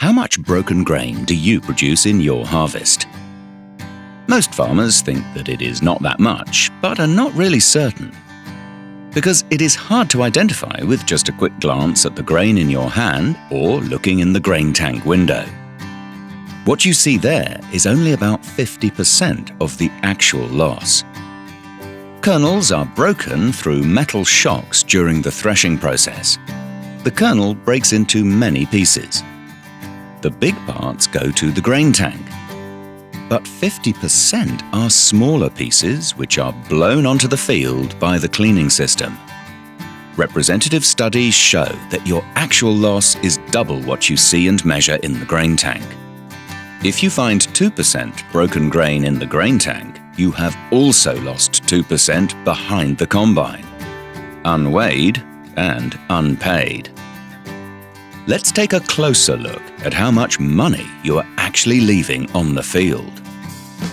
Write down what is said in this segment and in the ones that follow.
How much broken grain do you produce in your harvest? Most farmers think that it is not that much, but are not really certain. Because it is hard to identify with just a quick glance at the grain in your hand or looking in the grain tank window. What you see there is only about 50% of the actual loss. Kernels are broken through metal shocks during the threshing process. The kernel breaks into many pieces. The big parts go to the grain tank. But 50% are smaller pieces which are blown onto the field by the cleaning system. Representative studies show that your actual loss is double what you see and measure in the grain tank. If you find 2% broken grain in the grain tank, you have also lost 2% behind the combine, unweighed and unpaid. Let's take a closer look at how much money you are actually leaving on the field.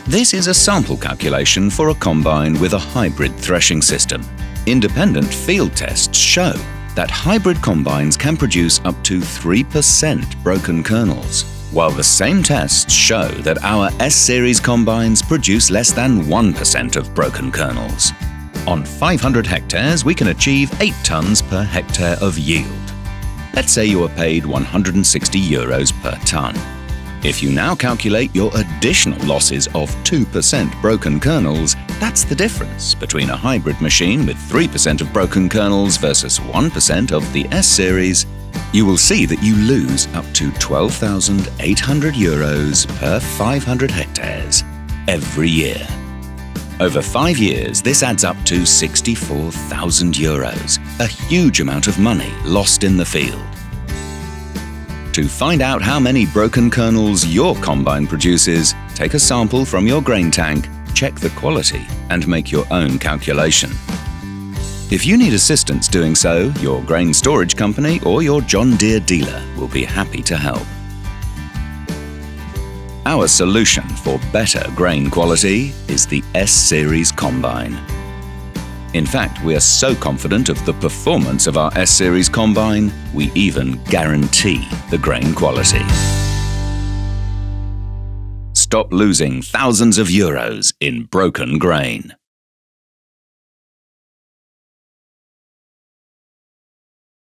This is a sample calculation for a combine with a hybrid threshing system. Independent field tests show that hybrid combines can produce up to 3% broken kernels, while the same tests show that our S-Series combines produce less than 1% of broken kernels. On 500 hectares, we can achieve 8 tons per hectare of yield. Let's say you are paid €160 per tonne. If you now calculate your additional losses of 2% broken kernels, that's the difference between a hybrid machine with 3% of broken kernels versus 1% of the S-Series. You will see that you lose up to €12,800 per 500 hectares every year. Over 5 years, this adds up to €64,000, a huge amount of money lost in the field. To find out how many broken kernels your combine produces, take a sample from your grain tank, check the quality, and make your own calculation. If you need assistance doing so, your grain storage company or your John Deere dealer will be happy to help. Our solution for better grain quality is the S-Series combine. In fact, we are so confident of the performance of our S-Series combine, we even guarantee the grain quality. Stop losing thousands of euros in broken grain.